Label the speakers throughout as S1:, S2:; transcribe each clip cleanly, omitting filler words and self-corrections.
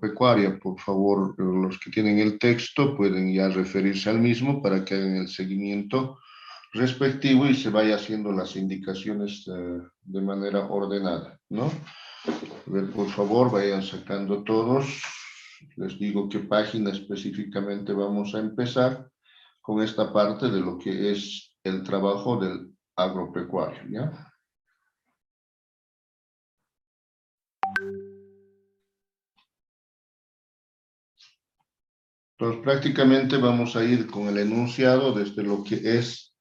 S1: agropecuaria. Por favor, los que tienen el texto pueden ya referirse al mismo para que hagan el seguimiento respectivo y se vaya haciendo las indicaciones de manera ordenada, ¿no? A ver, por favor, vayan sacando todos. Les digo qué página específicamente vamos a empezar con esta parte de lo que es el trabajo del agropecuario, ¿ya? Entonces, prácticamente vamos a ir con el enunciado desde lo que es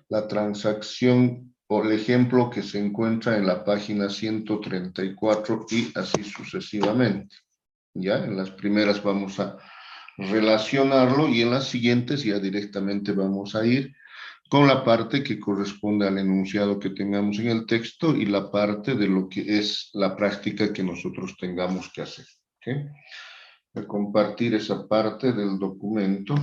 S1: la transacción o el ejemplo que se encuentra en la página 134 y así sucesivamente. ¿Ya? En las primeras vamos a relacionarlo y en las siguientes ya directamente vamos a ir con la parte que corresponde al enunciado que tengamos en el texto y la parte de lo que es la práctica que nosotros tengamos que hacer. ¿Okay? Voy a compartir esa parte del documento.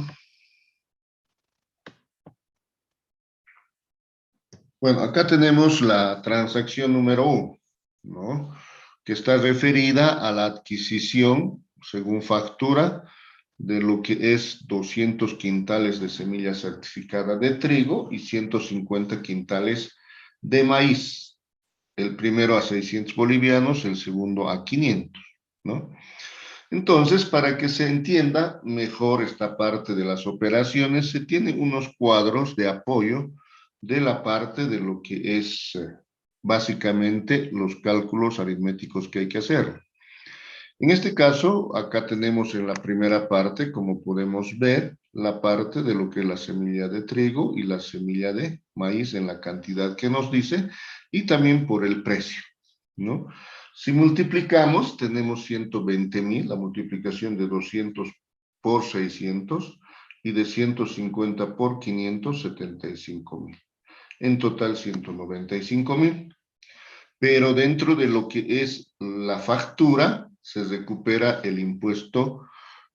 S1: Bueno, acá tenemos la transacción número 1, ¿no? Que está referida a la adquisición, según factura, de lo que es 200 quintales de semilla certificada de trigo y 150 quintales de maíz. El primero a 600 bolivianos, el segundo a 500, ¿no? Entonces, para que se entienda mejor esta parte de las operaciones, se tienen unos cuadros de apoyo de la parte de lo que es básicamente los cálculos aritméticos que hay que hacer. En este caso, acá tenemos en la primera parte, como podemos ver, la parte de lo que es la semilla de trigo y la semilla de maíz en la cantidad que nos dice y también por el precio, ¿no? Si multiplicamos, tenemos 120.000, la multiplicación de 200 por 600 y de 150 por 500, 75.000. En total, 195.000. Pero dentro de lo que es la factura, se recupera el impuesto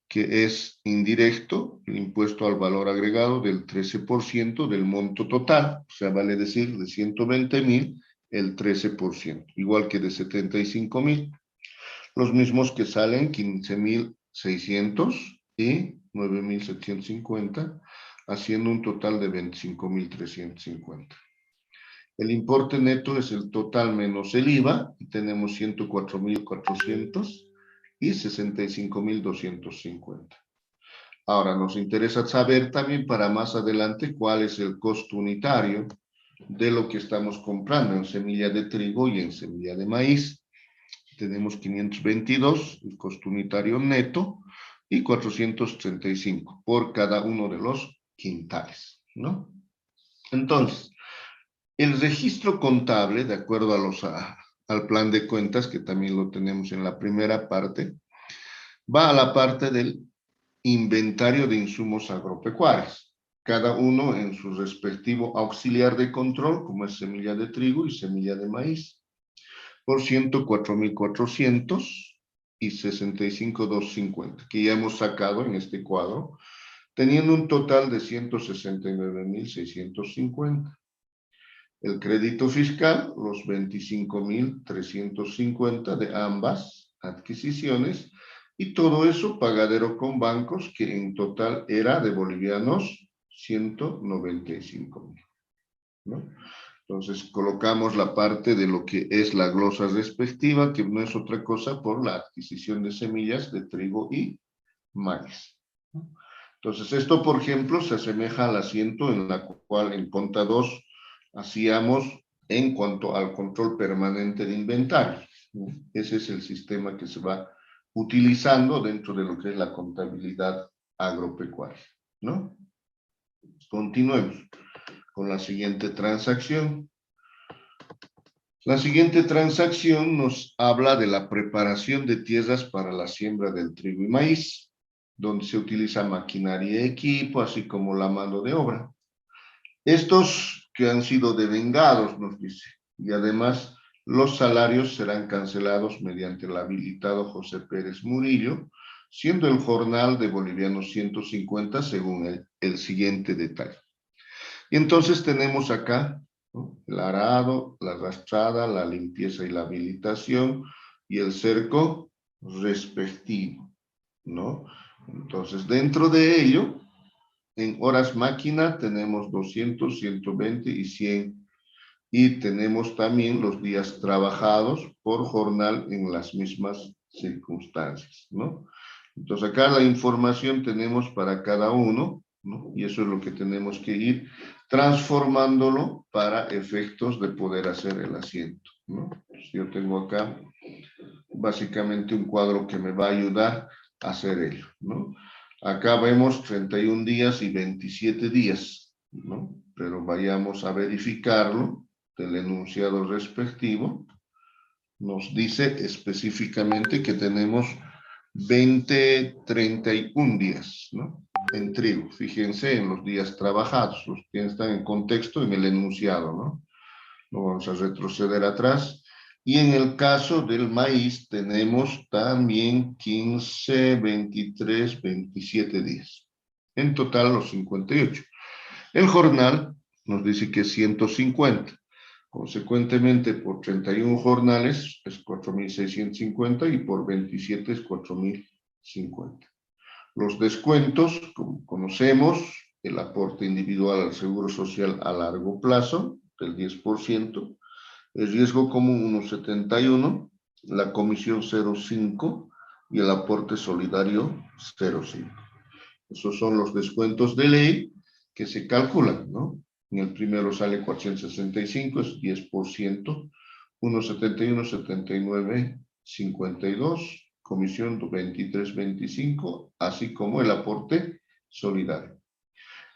S1: que es indirecto, el impuesto al valor agregado del 13% del monto total, o sea, vale decir de 120.000, el 13%, igual que de 75.000, los mismos que salen 15.600 y 9.750, haciendo un total de 25.350. El importe neto es el total menos el IVA, y tenemos 104.400 y 65.250. Ahora, nos interesa saber también para más adelante cuál es el costo unitario de lo que estamos comprando en semilla de trigo y en semilla de maíz. Tenemos 522, el costo unitario neto, y 435 por cada uno de los quintales, ¿no? Entonces, el registro contable, de acuerdo al plan de cuentas, que también lo tenemos en la primera parte, va a la parte del inventario de insumos agropecuarios, cada uno en su respectivo auxiliar de control, como es semilla de trigo y semilla de maíz, por 104.400 y 65.250, que ya hemos sacado en este cuadro, teniendo un total de 169.650. El crédito fiscal, los 25.350 de ambas adquisiciones, y todo eso pagadero con bancos, que en total era de bolivianos 195.000, ¿no? Entonces colocamos la parte de lo que es la glosa respectiva, que no es otra cosa por la adquisición de semillas de trigo y maíz. Entonces esto, por ejemplo, se asemeja al asiento en la cual en Conta 2 hacíamos en cuanto al control permanente de inventario. Ese es el sistema que se va utilizando dentro de lo que es la contabilidad agropecuaria, ¿no? Continuemos con la siguiente transacción. La siguiente transacción nos habla de la preparación de tierras para la siembra del trigo y maíz, donde se utiliza maquinaria y equipo, así como la mano de obra. Estos que han sido devengados, nos dice, y además los salarios serán cancelados mediante el habilitado José Pérez Murillo, siendo el jornal de bolivianos 150 según el siguiente detalle. Y entonces tenemos acá, ¿no?, el arado, la arrastrada, la limpieza y la habilitación, y el cerco respectivo, ¿no? Entonces, dentro de ello, en horas máquina tenemos 200, 120 y 100. Y tenemos también los días trabajados por jornal en las mismas circunstancias, ¿no? Entonces acá la información tenemos para cada uno, ¿no? Y eso es lo que tenemos que ir transformándolo para efectos de poder hacer el asiento, ¿no? Entonces, yo tengo acá básicamente un cuadro que me va a ayudar a hacer ello, ¿no? Acá vemos 31 días y 27 días, ¿no? Pero vayamos a verificarlo del enunciado respectivo. Nos dice específicamente que tenemos 31 días, ¿no? En trigo. Fíjense en los días trabajados, los que están en contexto en el enunciado, ¿no? No vamos a retroceder atrás. Y en el caso del maíz tenemos también 15, 23, 27 días. En total los 58. El jornal nos dice que es 150. Consecuentemente, por 31 jornales es 4.650 y por 27 es 4.050. Los descuentos, como conocemos, el aporte individual al Seguro Social a largo plazo del 10%, el riesgo común 1,71, la comisión 0,5 y el aporte solidario 0,5. Esos son los descuentos de ley que se calculan, ¿no? En el primero sale 465, es 10%, 1,71, 79, 52, comisión 23,25, así como el aporte solidario.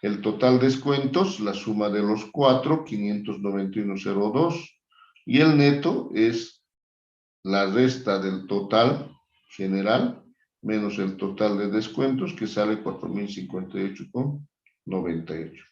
S1: El total descuentos, la suma de los cuatro, 591,02, y el neto es la resta del total general menos el total de descuentos, que sale 4.058,98.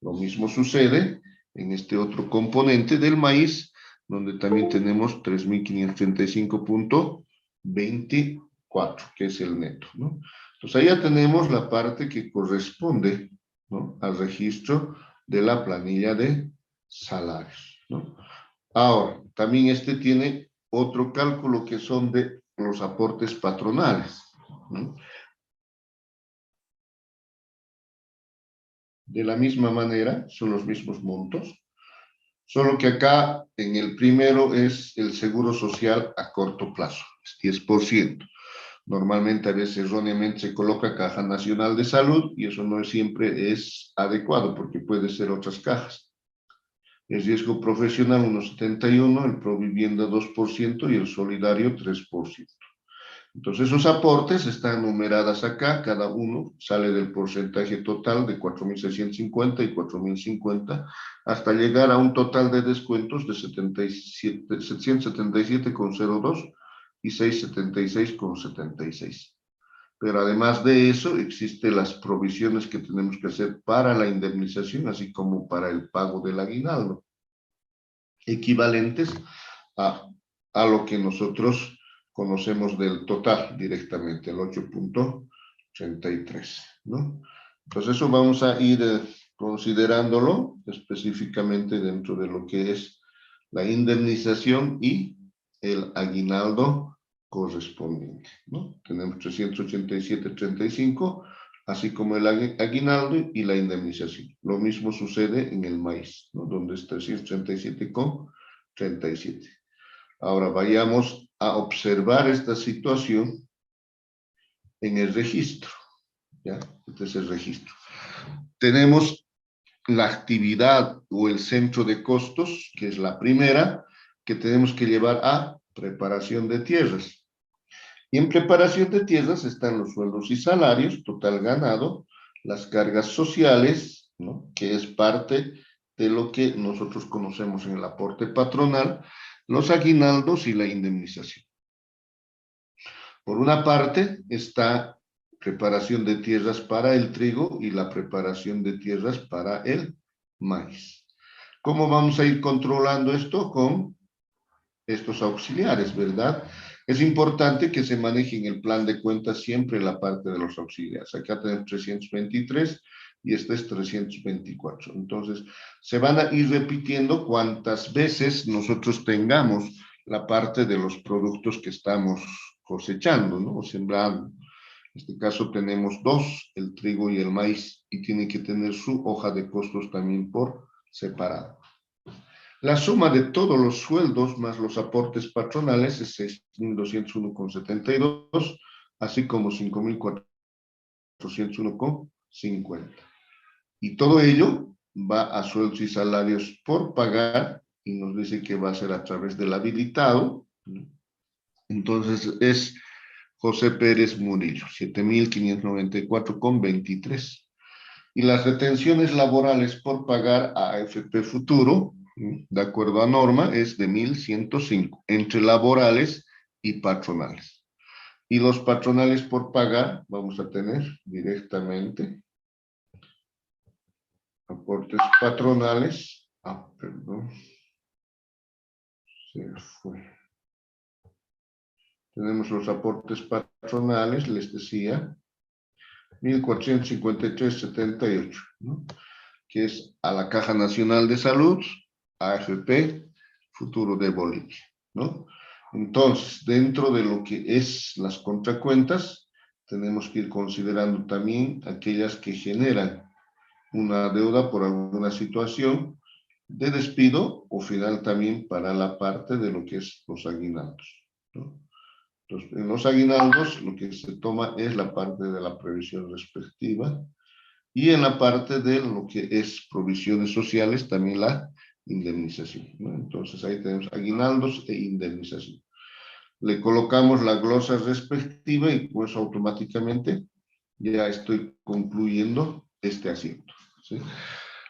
S1: Lo mismo sucede en este otro componente del maíz, donde también tenemos 3.535,24, que es el neto, ¿no? Entonces, ahí ya tenemos la parte que corresponde, ¿no?, al registro de la planilla de salarios, ¿no? Ahora, también este tiene otro cálculo que son de los aportes patronales, ¿no? De la misma manera, son los mismos montos, solo que acá en el primero es el seguro social a corto plazo, es 10%. Normalmente a veces erróneamente se coloca Caja Nacional de Salud y eso no siempre es adecuado porque puede ser otras cajas. El riesgo profesional 1,71, el Provivienda 2% y el solidario 3%. Entonces esos aportes están numeradas acá, cada uno sale del porcentaje total de 4.650 y 4.050 hasta llegar a un total de descuentos de 777,02 y 676,76. Pero además de eso existen las provisiones que tenemos que hacer para la indemnización, así como para el pago del aguinaldo, equivalentes a lo que nosotros conocemos del total directamente, el 8,33, ¿no? Entonces eso vamos a ir considerándolo específicamente dentro de lo que es la indemnización y el aguinaldo correspondiente, ¿no? Tenemos 387,35, así como el aguinaldo y la indemnización. Lo mismo sucede en el maíz, ¿no?, donde es 337,37. Ahora vayamos a observar esta situación en el registro, ¿ya? Este es el registro. Tenemos la actividad o el centro de costos, que es la primera, que tenemos que llevar a preparación de tierras. Y en preparación de tierras están los sueldos y salarios, total ganado, las cargas sociales, ¿no?, que es parte de lo que nosotros conocemos en el aporte patronal, los aguinaldos y la indemnización. Por una parte está preparación de tierras para el trigo y la preparación de tierras para el maíz. ¿Cómo vamos a ir controlando esto? Con estos auxiliares, ¿verdad? Es importante que se maneje en el plan de cuentas siempre la parte de los auxiliares. Acá tenemos 323 y este es 324. Entonces, se van a ir repitiendo cuantas veces nosotros tengamos la parte de los productos que estamos cosechando, ¿no? O sembrando. En este caso tenemos dos, el trigo y el maíz, y tiene que tener su hoja de costos también por separado. La suma de todos los sueldos más los aportes patronales es 6.201,72, así como 5.401,50. Y todo ello va a sueldos y salarios por pagar, y nos dice que va a ser a través del habilitado. Entonces es José Pérez Murillo, 7.594,23. Y las retenciones laborales por pagar a AFP Futuro, de acuerdo a norma, es de 1.105, entre laborales y patronales. Y los patronales por pagar, vamos a tener directamente aportes patronales. Perdón. Se fue. Tenemos los aportes patronales, les decía, 1.453,78, ¿no? Que es a la Caja Nacional de Salud, AFP, Futuro de Bolivia, ¿no? Entonces, dentro de lo que es las contracuentas, tenemos que ir considerando también aquellas que generan una deuda por alguna situación de despido o final también para la parte de lo que es los aguinaldos, ¿no? Entonces, en los aguinaldos lo que se toma es la parte de la previsión respectiva, y en la parte de lo que es provisiones sociales también la indemnización, ¿no? Entonces ahí tenemos aguinaldos e indemnización. Le colocamos la glosa respectiva y pues automáticamente ya estoy concluyendo este asiento, ¿sí?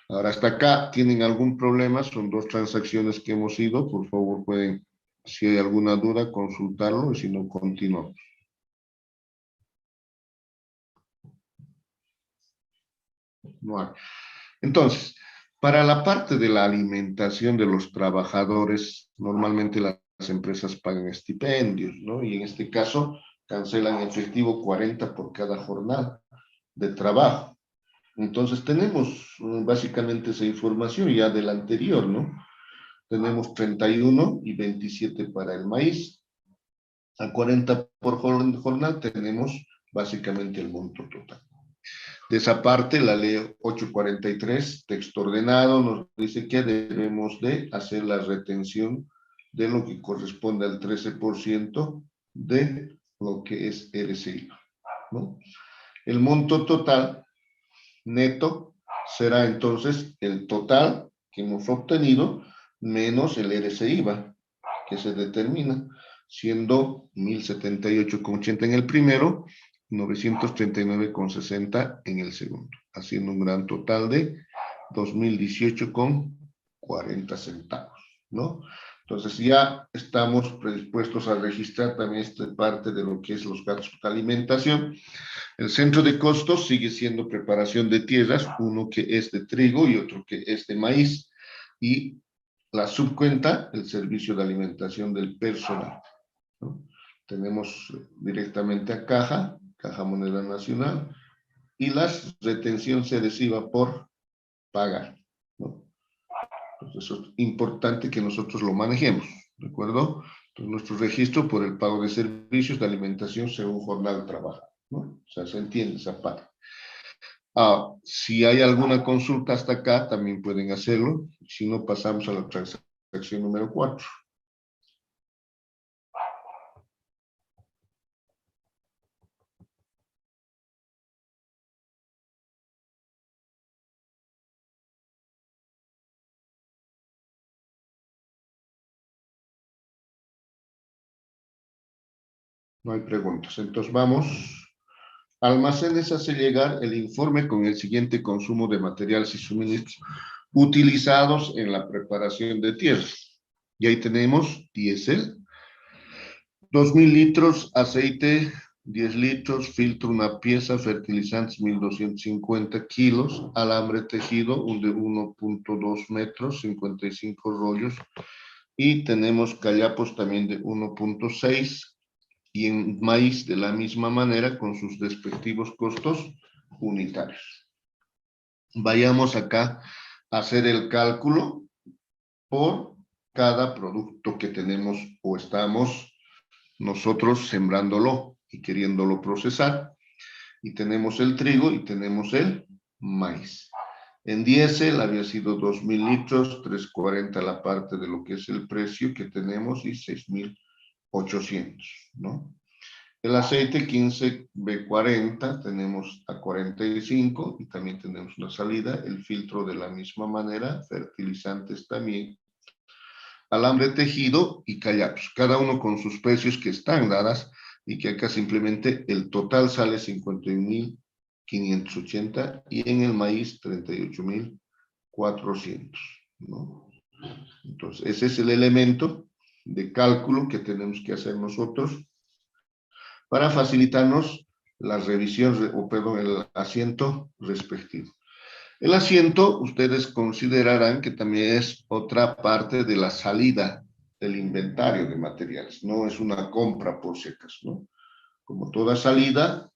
S1: Ahora, hasta acá, ¿tienen algún problema? Son dos transacciones que hemos ido. Por favor, pueden, si hay alguna duda, consultarlo, y si no, continuamos. No hay. Entonces, para la parte de la alimentación de los trabajadores, normalmente las empresas pagan estipendios, ¿no? Y en este caso, cancelan efectivo 40 por cada jornada de trabajo. Entonces, tenemos básicamente esa información ya del anterior, ¿no? Tenemos 31 y 27 para el maíz. A 40 por jornada tenemos básicamente el monto total. De esa parte, la ley 843, texto ordenado, nos dice que debemos de hacer la retención de lo que corresponde al 13% de lo que es RCI, ¿no? El monto total neto será entonces el total que hemos obtenido menos el RCIVA que se determina, siendo 1.078,80 en el primero, 939,60 en el segundo, haciendo un gran total de 2.018,40 centavos, ¿no? Entonces ya estamos predispuestos a registrar también esta parte de lo que es los gastos de alimentación. El centro de costos sigue siendo preparación de tierras, uno que es de trigo y otro que es de maíz, y la subcuenta, el servicio de alimentación del personal, ¿no? Tenemos directamente a Caja Moneda Nacional, y la retención se reciba por pagar, ¿no? Entonces, eso es importante que nosotros lo manejemos, ¿de acuerdo? Entonces, nuestro registro por el pago de servicios de alimentación según jornada de trabajo, ¿no? O sea, se entiende esa parte. Si hay alguna consulta hasta acá, también pueden hacerlo. Si no, pasamos a la transacción número 4. No hay preguntas. Entonces vamos. Almacenes hace llegar el informe con el siguiente consumo de materiales y suministros utilizados en la preparación de tierras. Y ahí tenemos diésel, 2.000 litros, aceite, 10 litros, filtro una pieza, fertilizantes 1.250 kilos, alambre tejido de 1.2 metros, 55 rollos, y tenemos callapos también de 1.6, y en maíz de la misma manera con sus respectivos costos unitarios. Vayamos acá a hacer el cálculo por cada producto que tenemos o estamos nosotros sembrándolo y queriéndolo procesar. Y tenemos el trigo y tenemos el maíz. En diésel había sido 2.000 litros, 3.40 la parte de lo que es el precio que tenemos y 6.800, ¿no? El aceite 15B40 tenemos a 45 y también tenemos una salida, el filtro de la misma manera, fertilizantes también, alambre tejido y callapos, cada uno con sus precios que están dadas y que acá simplemente el total sale 51.580 y en el maíz 38.400, ¿no? Entonces, ese es el elemento de cálculo que tenemos que hacer nosotros para facilitarnos la revisión, o perdón, el asiento respectivo. El asiento, ustedes considerarán que también es otra parte de la salida del inventario de materiales, no es una compra por si acaso, ¿no? Como toda salida,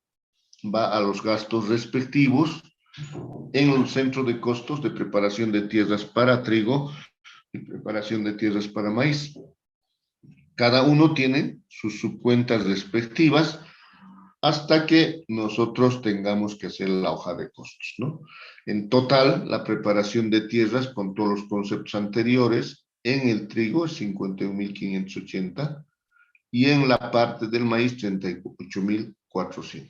S1: va a los gastos respectivos en el centro de costos de preparación de tierras para trigo y preparación de tierras para maíz. Cada uno tiene sus subcuentas respectivas hasta que nosotros tengamos que hacer la hoja de costos, ¿no? En total, la preparación de tierras con todos los conceptos anteriores en el trigo es 51.580 y en la parte del maíz 38.400.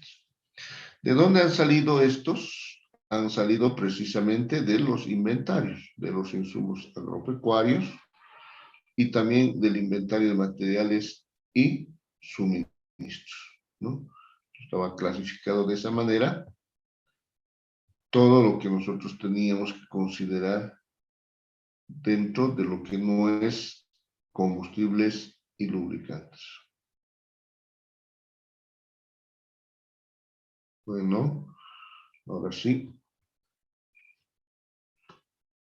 S1: ¿De dónde han salido estos? Han salido precisamente de los inventarios, de los insumos agropecuarios y también del inventario de materiales y suministros, ¿no? Estaba clasificado de esa manera todo lo que nosotros teníamos que considerar dentro de lo que no es combustibles y lubricantes. Bueno, ahora sí.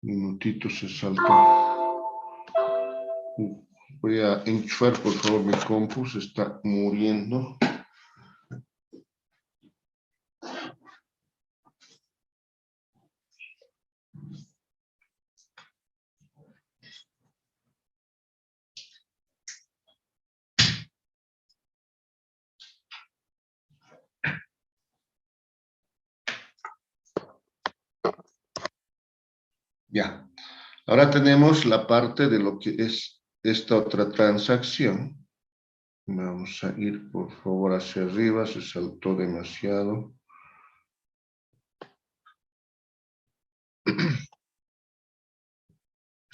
S1: Minutito se saltó. Voy a enchufar, por favor, mi compu, se está muriendo. Ya. Ahora tenemos la parte de lo que es esta otra transacción. Vamos a ir, por favor, hacia arriba. Se saltó demasiado.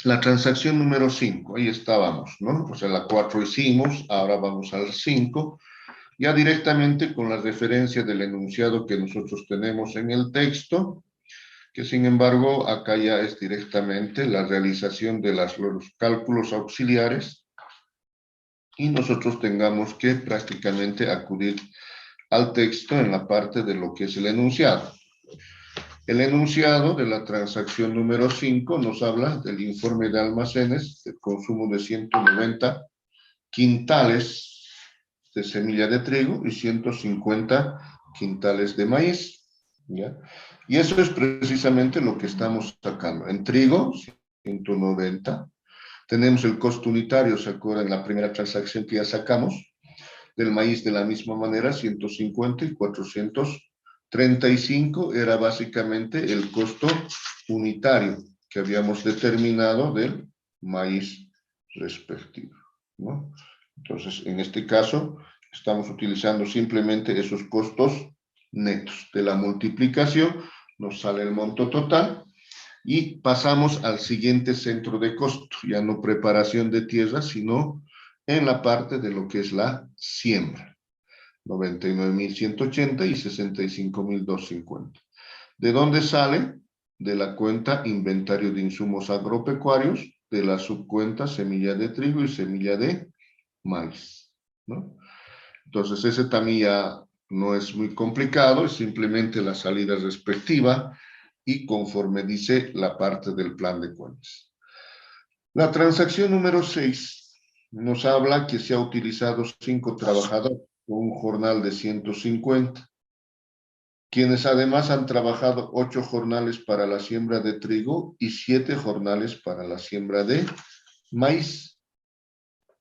S1: La transacción número 5, ahí estábamos, ¿no? O sea, la 4 hicimos, ahora vamos al 5, ya directamente con la referencia del enunciado que nosotros tenemos en el texto, que sin embargo acá ya es directamente la realización de los cálculos auxiliares y nosotros tengamos que prácticamente acudir al texto en la parte de lo que es el enunciado. El enunciado de la transacción número 5 nos habla del informe de almacenes, del consumo de 190 quintales de semilla de trigo y 150 quintales de maíz, ¿ya? Y eso es precisamente lo que estamos sacando. En trigo, 190. Tenemos el costo unitario, ¿se acuerdan? En la primera transacción que ya sacamos. Del maíz de la misma manera, 150 y 435 era básicamente el costo unitario que habíamos determinado del maíz respectivo, ¿no? Entonces, en este caso, estamos utilizando simplemente esos costos netos. De la multiplicación nos sale el monto total y pasamos al siguiente centro de costo, ya no preparación de tierra, sino en la parte de lo que es la siembra. 99.180 y 65.250. ¿De dónde sale? De la cuenta inventario de insumos agropecuarios, de la subcuenta semilla de trigo y semilla de maíz, ¿no? Entonces ese también ya no es muy complicado, es simplemente la salida respectiva y conforme dice la parte del plan de cuentas. La transacción número 6 nos habla que se ha utilizado 5 trabajadores con un jornal de 150, quienes además han trabajado 8 jornales para la siembra de trigo y 7 jornales para la siembra de maíz.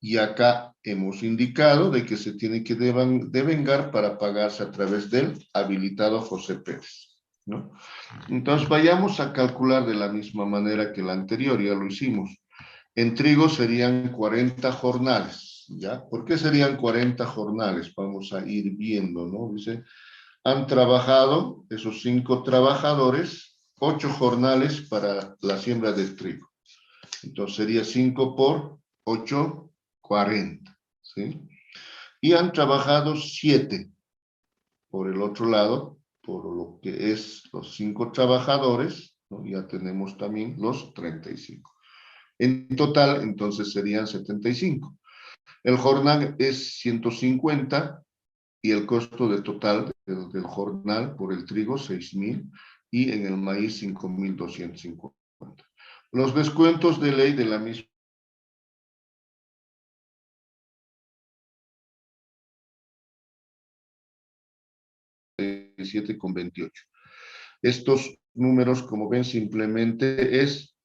S1: Y acá hemos indicado de que se tiene que devengar para pagarse a través del habilitado José Pérez, ¿no? Entonces vayamos a calcular de la misma manera que la anterior, ya lo hicimos. En trigo serían 40 jornales, ¿ya? ¿Por qué serían 40 jornales? Vamos a ir viendo, ¿no? Dice, han trabajado esos 5 trabajadores, 8 jornales para la siembra del trigo. Entonces sería 5 por 8, 40, ¿sí? Y han trabajado 7 por el otro lado, por lo que es los 5 trabajadores, ¿no? Ya tenemos también los 35. En total, entonces serían 75. El jornal es 150 y el costo de total del jornal por el trigo 6.000 y en el maíz 5.250. Los descuentos de ley de la misma 7,28. Estos números, como ven, simplemente es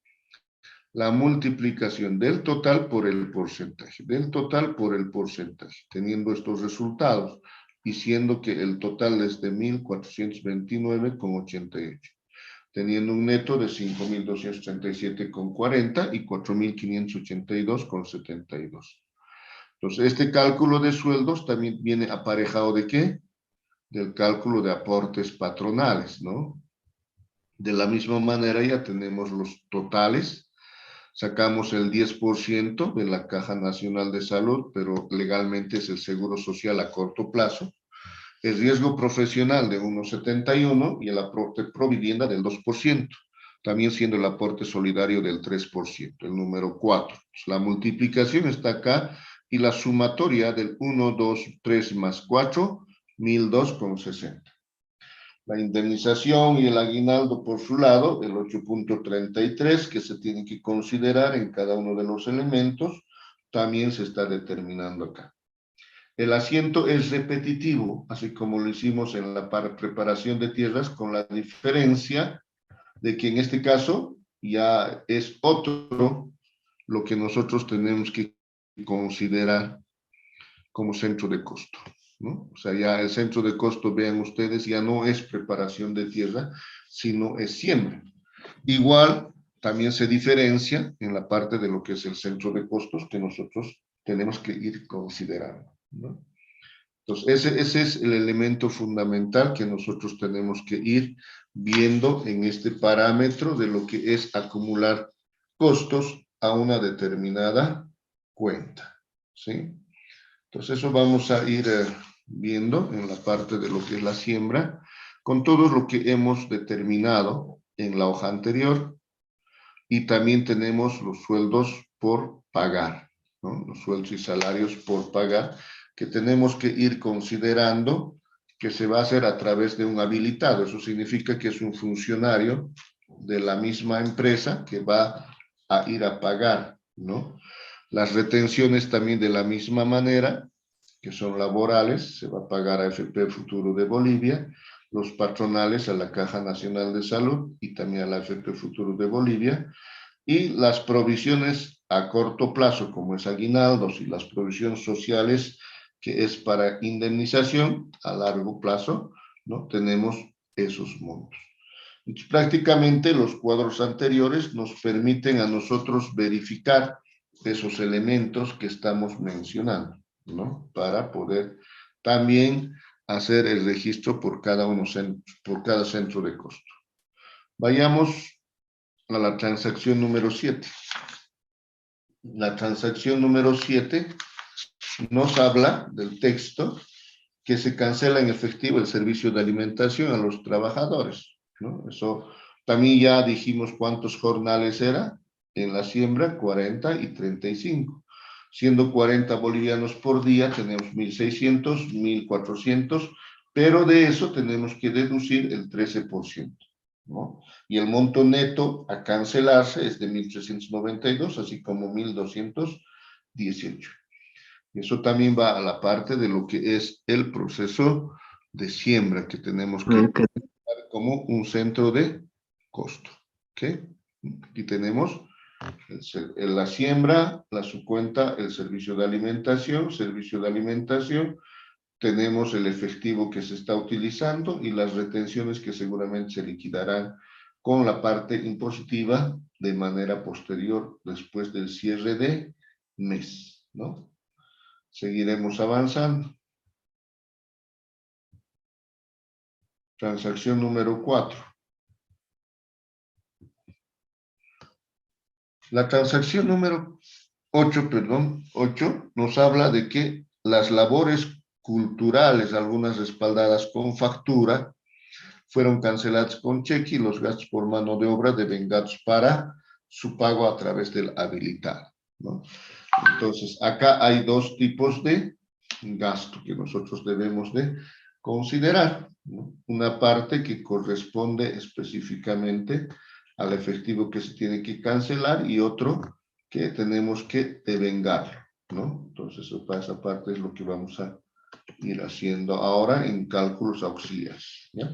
S1: la multiplicación del total por el porcentaje, del total por el porcentaje, teniendo estos resultados y siendo que el total es de 1.429,88, teniendo un neto de 5.237,40 y 4.582,72. Entonces, este cálculo de sueldos también viene aparejado ¿de qué? Del cálculo de aportes patronales, ¿no? De la misma manera ya tenemos los totales, sacamos el 10% de la Caja Nacional de Salud, pero legalmente es el Seguro Social a corto plazo, el riesgo profesional de 1,71 y el aporte provivienda del 2%, también siendo el aporte solidario del 3%, el número 4. La multiplicación está acá y la sumatoria del 1, 2, 3 más 4, 1.002,60. La indemnización y el aguinaldo por su lado, el 8,33 que se tiene que considerar en cada uno de los elementos, también se está determinando acá. El asiento es repetitivo, así como lo hicimos en la preparación de tierras, con la diferencia de que en este caso ya es otro lo que nosotros tenemos que considerar como centro de costo, ¿no? O sea, ya el centro de costo, vean ustedes, ya no es preparación de tierra, sino es siembra. Igual, también se diferencia en la parte de lo que es el centro de costos que nosotros tenemos que ir considerando, ¿no? Entonces, ese es el elemento fundamental que nosotros tenemos que ir viendo en este parámetro de lo que es acumular costos a una determinada cuenta, ¿sí? Entonces, eso vamos a ir viendo en la parte de lo que es la siembra, con todo lo que hemos determinado en la hoja anterior, y también tenemos los sueldos por pagar, ¿no? Los sueldos y salarios por pagar, que tenemos que ir considerando que se va a hacer a través de un habilitado. Eso significa que es un funcionario de la misma empresa que va a ir a pagar, ¿no? Las retenciones también de la misma manera, que son laborales, se va a pagar a AFP Futuro de Bolivia, los patronales a la Caja Nacional de Salud y también a la AFP Futuro de Bolivia, y las provisiones a corto plazo, como es aguinaldos, y las provisiones sociales, que es para indemnización a largo plazo, ¿no? Tenemos esos montos. Entonces, prácticamente los cuadros anteriores nos permiten a nosotros verificar esos elementos que estamos mencionando, ¿no? Para poder también hacer el registro por cada centro de costo. Vayamos a la transacción número 7. La transacción número 7 nos habla del texto que se cancela en efectivo el servicio de alimentación a los trabajadores, ¿no? Eso también ya dijimos cuántos jornales era en la siembra, 40 y 35. Siendo 40 bolivianos por día, tenemos 1.600, 1.400, pero de eso tenemos que deducir el 13%, ¿no? Y el monto neto a cancelarse es de 1.392, así como 1.218. Y eso también va a la parte de lo que es el proceso de siembra que tenemos que como un centro de costo. ¿Ok? Aquí tenemos La siembra, la subcuenta, el servicio de alimentación, tenemos el efectivo que se está utilizando y las retenciones que seguramente se liquidarán con la parte impositiva de manera posterior después del cierre de mes, ¿no? Seguiremos avanzando. Transacción número 4. La transacción número 8, perdón, 8 nos habla de que las labores culturales, algunas respaldadas con factura, fueron canceladas con cheque y los gastos por mano de obra devengados para su pago a través del habilitado, ¿no? Entonces, acá hay dos tipos de gasto que nosotros debemos de considerar, ¿no? Una parte que corresponde específicamente al efectivo que se tiene que cancelar y otro que tenemos que devengar, ¿no? Entonces, esa parte es lo que vamos a ir haciendo ahora en cálculos auxiliares, ¿ya?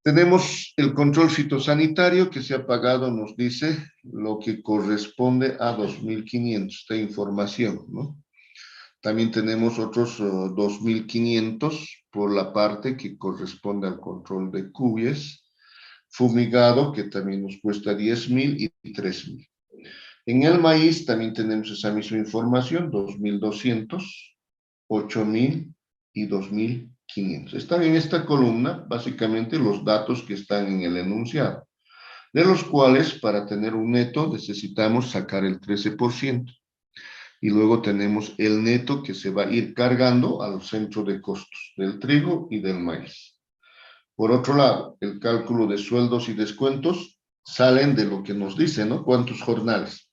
S1: Tenemos el control fitosanitario que se ha pagado, nos dice lo que corresponde a 2.500 de información, ¿no? También tenemos otros 2.500 por la parte que corresponde al control de cubies, fumigado, que también nos cuesta 10.000 y 3.000. En el maíz también tenemos esa misma información, 2.200, 8.000 y 2.500. Están en esta columna básicamente los datos que están en el enunciado, de los cuales para tener un neto necesitamos sacar el 13%. Y luego tenemos el neto que se va a ir cargando al centro de costos del trigo y del maíz. Por otro lado, el cálculo de sueldos y descuentos salen de lo que nos dice, ¿no? ¿Cuántos jornales?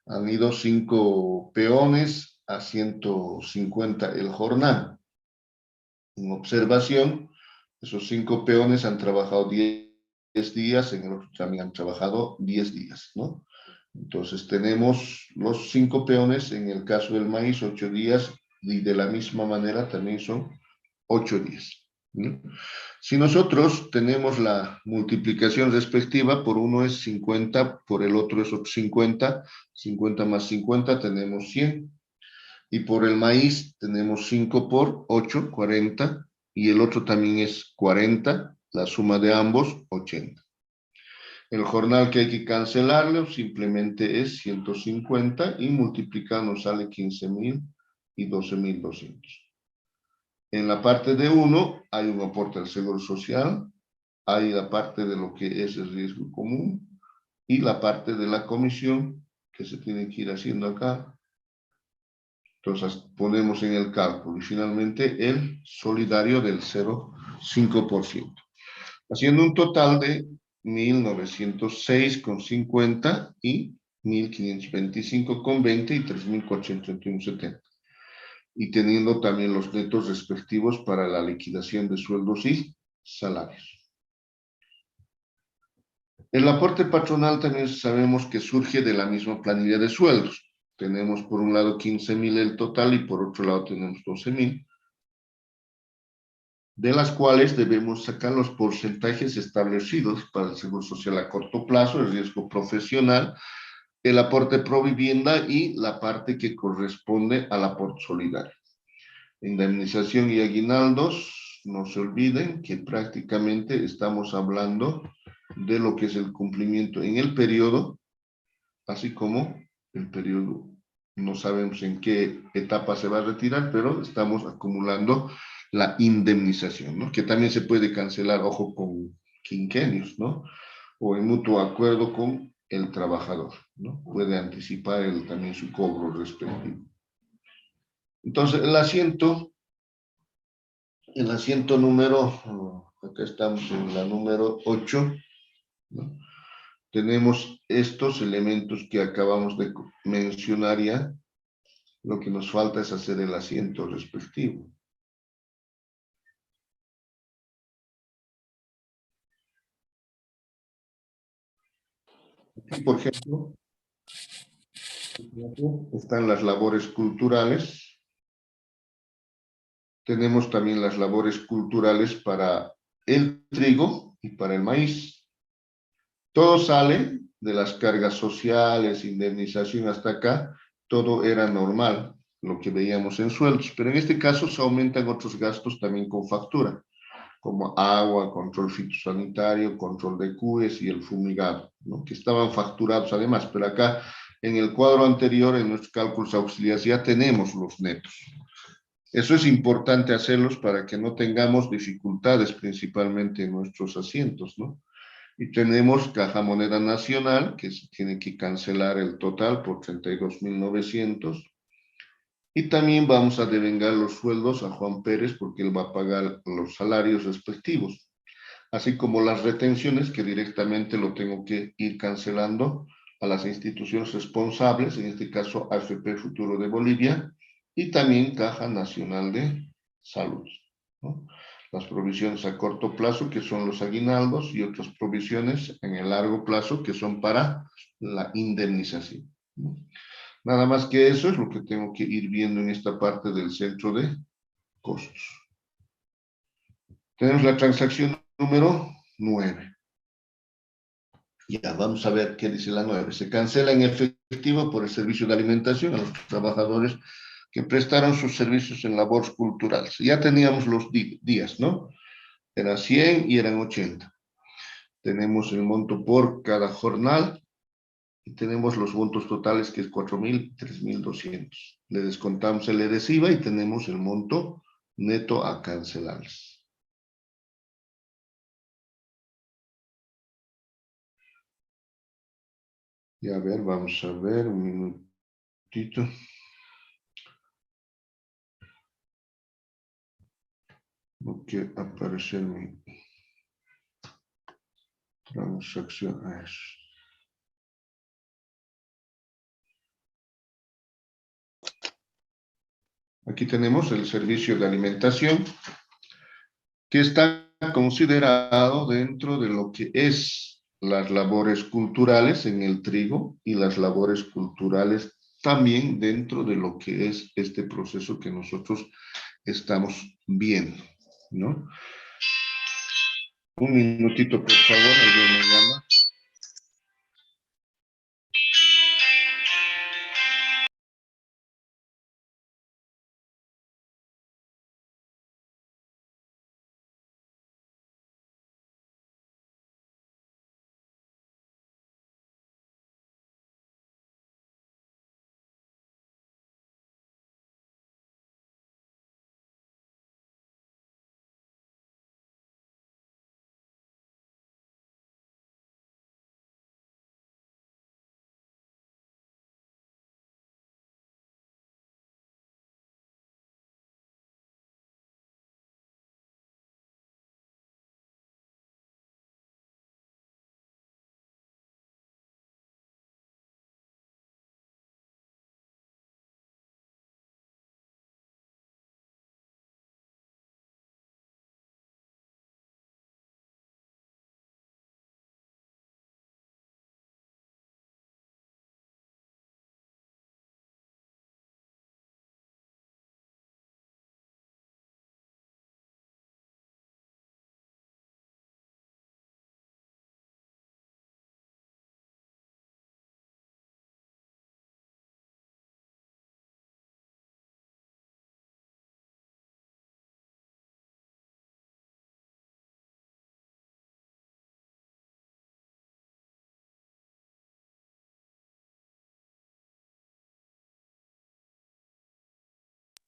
S1: Han ido 5 peones a 150 el jornal. En observación, esos 5 peones han trabajado 10 días, en el otro también han trabajado 10 días, ¿no? Entonces tenemos los 5 peones, en el caso del maíz, 8 días, y de la misma manera también son 8 días, ¿no? Si nosotros tenemos la multiplicación respectiva, por uno es 50, por el otro es 50, 50 más 50 tenemos 100, y por el maíz tenemos 5 por 8, 40, y el otro también es 40, la suma de ambos, 80. El jornal que hay que cancelarlo simplemente es 150 y multiplicando sale 15.000 y 12.200. En la parte de 1 hay un aporte al seguro social, hay la parte de lo que es el riesgo común y la parte de la comisión que se tiene que ir haciendo acá. Entonces ponemos en el cálculo y finalmente el solidario del 0,5%. Haciendo un total de 1.906,50 y 1.525,20 y 3.431,70. Y teniendo también los netos respectivos para la liquidación de sueldos y salarios. El aporte patronal también sabemos que surge de la misma planilla de sueldos. Tenemos por un lado 15.000 el total y por otro lado tenemos 12.000, de las cuales debemos sacar los porcentajes establecidos para el seguro social a corto plazo, el riesgo profesional, el aporte provivienda y la parte que corresponde al aporte solidario. Indemnización y aguinaldos, no se olviden que prácticamente estamos hablando de lo que es el cumplimiento en el periodo, así como el periodo, no sabemos en qué etapa se va a retirar, pero estamos acumulando la indemnización, ¿no? Que también se puede cancelar, ojo, con quinquenios, ¿no? O en mutuo acuerdo con el trabajador, ¿no? Puede anticipar también su cobro respectivo. Entonces, el asiento número, acá estamos en la número 8, ¿no? Tenemos estos elementos que acabamos de mencionar ya. Lo que nos falta es hacer el asiento respectivo. Aquí, por ejemplo, están las labores culturales. Tenemos también las labores culturales para el trigo y para el maíz. Todo sale de las cargas sociales, indemnización hasta acá, todo era normal, lo que veíamos en sueldos, pero en este caso se aumentan otros gastos también con factura, como agua, control fitosanitario, control de cues y el fumigado, ¿no? Que estaban facturados además, pero acá en el cuadro anterior, en nuestros cálculos auxiliares, ya tenemos los netos. Eso es importante hacerlos para que no tengamos dificultades, principalmente en nuestros asientos, ¿no? Y tenemos Caja Moneda Nacional, que se tiene que cancelar el total por 32.900. Y también vamos a devengar los sueldos a Juan Pérez porque él va a pagar los salarios respectivos, así como las retenciones que directamente lo tengo que ir cancelando a las instituciones responsables, en este caso AFP Futuro de Bolivia y también Caja Nacional de Salud, ¿no? Las provisiones a corto plazo, que son los aguinaldos, y otras provisiones en el largo plazo, que son para la indemnización, ¿no? Nada más que eso es lo que tengo que ir viendo en esta parte del centro de costos. Tenemos la transacción número 9. Ya, vamos a ver qué dice la 9. Se cancela en efectivo por el servicio de alimentación a los trabajadores que prestaron sus servicios en labores culturales. Ya teníamos los días, ¿no? Eran 100 y eran 80. Tenemos el monto por cada jornal y tenemos los montos totales, que es 4.000 y 3.200. Le descontamos el EDESIVA y tenemos el monto neto a cancelarles. Y a ver, vamos a ver un minutito. No quiere aparecer mi transacción. Aquí tenemos el servicio de alimentación, que está considerado dentro de lo que es las labores culturales en el trigo y las labores culturales también dentro de lo que es este proceso que nosotros estamos viendo, ¿no? Un minutito, por favor, alguien me llama.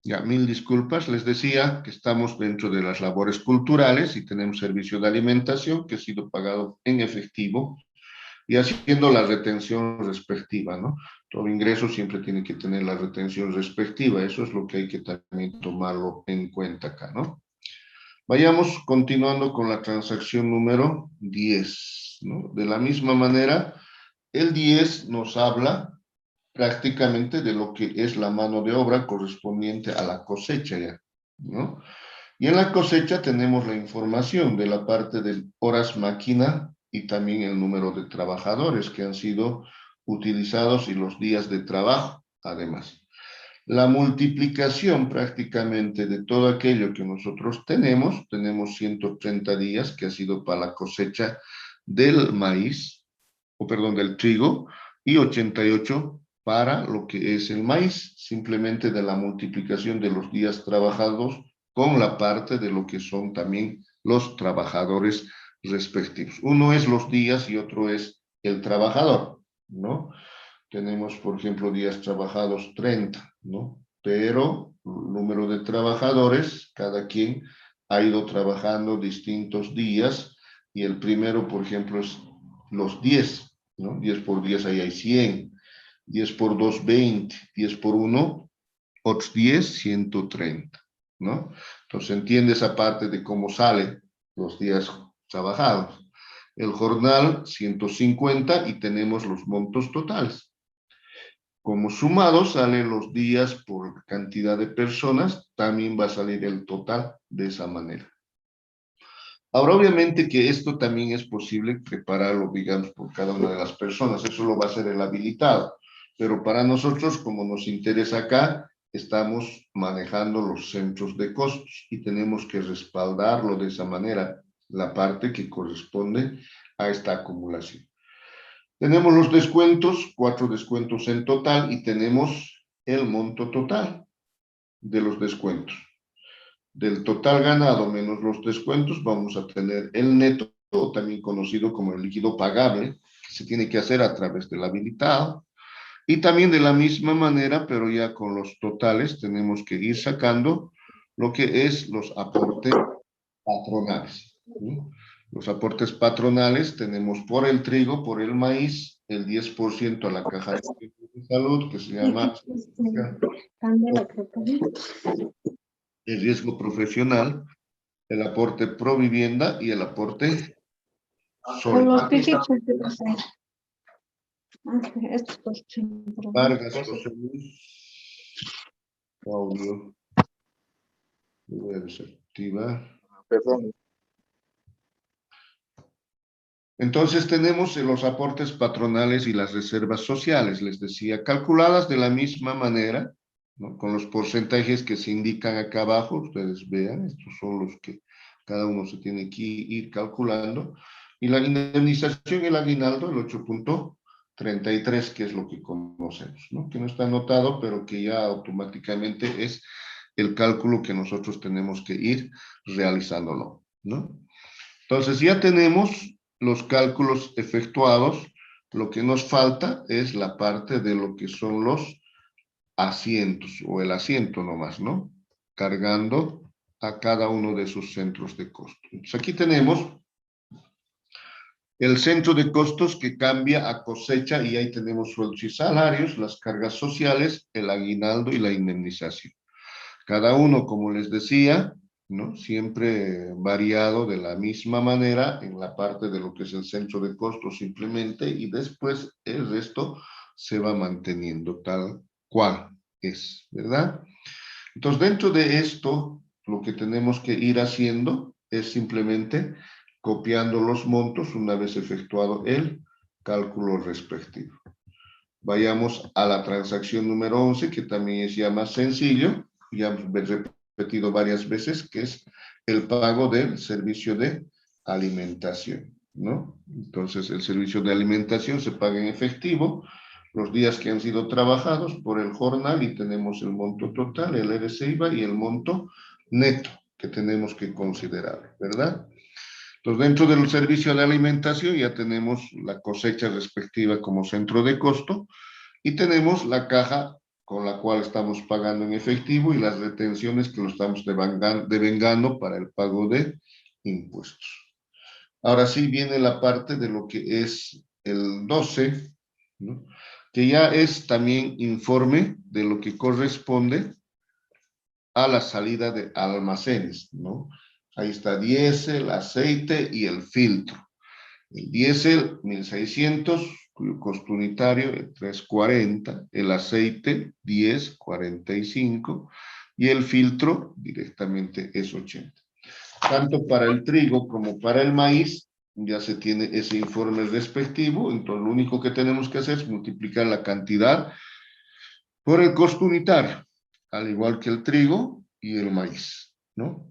S1: Ya, mil disculpas, les decía que estamos dentro de las labores culturales y tenemos servicio de alimentación que ha sido pagado en efectivo y haciendo la retención respectiva, ¿no? Todo ingreso siempre tiene que tener la retención respectiva, eso es lo que hay que también tomarlo en cuenta acá, ¿no? Vayamos continuando con la transacción número 10, ¿no? De la misma manera, el 10 nos habla prácticamente de lo que es la mano de obra correspondiente a la cosecha ya, ¿no? Y en la cosecha tenemos la información de la parte de horas máquina y también el número de trabajadores que han sido utilizados y los días de trabajo, además. La multiplicación prácticamente de todo aquello que nosotros tenemos 130 días que ha sido para la cosecha del maíz, o perdón, del trigo, y 88 para lo que es el maíz, simplemente de la multiplicación de los días trabajados con la parte de lo que son también los trabajadores respectivos. Uno es los días y otro es el trabajador, ¿no? Tenemos, por ejemplo, días trabajados 30, ¿no? Pero número de trabajadores, cada quien ha ido trabajando distintos días y el primero, por ejemplo, es los 10, ¿no? 10 por 10 ahí hay 100, 10 por 2, 20, 10 por 1, otros 10, 130, ¿no? Entonces entiende esa parte de cómo salen los días trabajados. El jornal, 150 y tenemos los montos totales. Como sumado salen los días por cantidad de personas, también va a salir el total de esa manera. Ahora, obviamente que esto también es posible prepararlo, digamos, por cada una de las personas. Eso lo va a hacer el habilitado. Pero para nosotros, como nos interesa acá, estamos manejando los centros de costos y tenemos que respaldarlo de esa manera, la parte que corresponde a esta acumulación. Tenemos los descuentos, 4 descuentos en total y tenemos el monto total de los descuentos. Del total ganado menos los descuentos vamos a tener el neto, también conocido como el líquido pagable, que se tiene que hacer a través del habilitado. Y también de la misma manera, pero ya con los totales, tenemos que ir sacando lo que es los aportes patronales, ¿sí? Los aportes patronales tenemos por el trigo, por el maíz, el 10% a la caja de salud, que se llama el riesgo profesional, el aporte pro vivienda y el aporte
S2: Los
S1: solidario. Vargas,
S2: Eso.
S1: José Luis, audio, voy a desactivar.
S2: Perdón.
S1: Entonces tenemos los aportes patronales y las reservas sociales, les decía, calculadas de la misma manera, ¿no? Con los porcentajes que se indican acá abajo, ustedes vean, estos son los que cada uno se tiene que ir calculando, y la indemnización, el aguinaldo, el 8.33, que es lo que conocemos, ¿no? Que no está anotado, pero que ya automáticamente es el cálculo que nosotros tenemos que ir realizándolo, ¿no? Entonces ya tenemos los cálculos efectuados, lo que nos falta es la parte de lo que son los asientos, o el asiento nomás, ¿no? Cargando a cada uno de sus centros de costo. Entonces aquí tenemos el centro de costos que cambia a cosecha y ahí tenemos sueldos y salarios, las cargas sociales, el aguinaldo y la indemnización. Cada uno, como les decía, ¿no? Siempre variado de la misma manera en la parte de lo que es el centro de costos simplemente y después el resto se va manteniendo tal cual es, ¿verdad? Entonces, dentro de esto, lo que tenemos que ir haciendo es simplemente copiando los montos una vez efectuado el cálculo respectivo. Vayamos a la transacción número 11, que también es ya más sencillo, ya hemos repetido varias veces, que es el pago del servicio de alimentación, ¿no? Entonces, el servicio de alimentación se paga en efectivo, los días que han sido trabajados por el jornal y tenemos el monto total, el RCIVA y el monto neto que tenemos que considerar, ¿verdad? Entonces, dentro del servicio de alimentación ya tenemos la cosecha respectiva como centro de costo y tenemos la caja con la cual estamos pagando en efectivo y las retenciones que lo estamos devengando para el pago de impuestos. Ahora sí viene la parte de lo que es el 12, ¿no? Que ya es también informe de lo que corresponde a la salida de almacenes, ¿no? Ahí está diésel, aceite y el filtro. El diésel, 1.600, cuyo costo unitario es 3.40, el aceite, 10.45, y el filtro directamente es 80. Tanto para el trigo como para el maíz, ya se tiene ese informe respectivo, entonces lo único que tenemos que hacer es multiplicar la cantidad por el costo unitario, al igual que el trigo y el maíz, ¿no?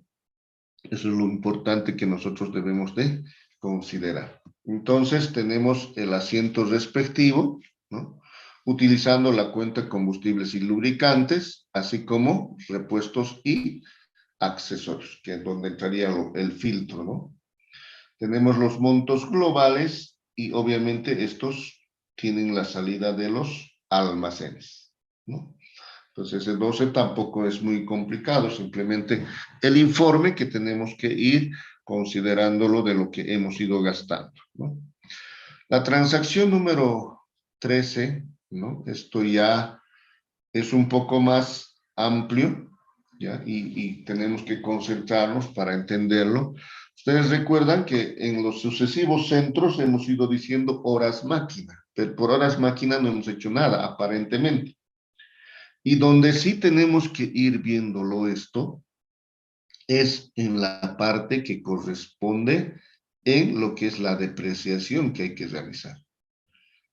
S1: Eso es lo importante que nosotros debemos de considerar. Entonces tenemos el asiento respectivo, ¿no? Utilizando la cuenta combustibles y lubricantes, así como repuestos y accesorios, que es donde entraría el filtro, ¿no? Tenemos los montos globales y obviamente estos tienen la salida de los almacenes, ¿no? Entonces el 12 tampoco es muy complicado, simplemente el informe que tenemos que ir considerándolo de lo que hemos ido gastando, ¿no? La transacción número 13, ¿no? Esto ya es un poco más amplio, ¿ya? Y tenemos que concentrarnos para entenderlo. Ustedes recuerdan que en los sucesivos centros hemos ido diciendo horas máquina, pero por horas máquina no hemos hecho nada, aparentemente. Y donde sí tenemos que ir viéndolo esto es en la parte que corresponde en lo que es la depreciación que hay que realizar.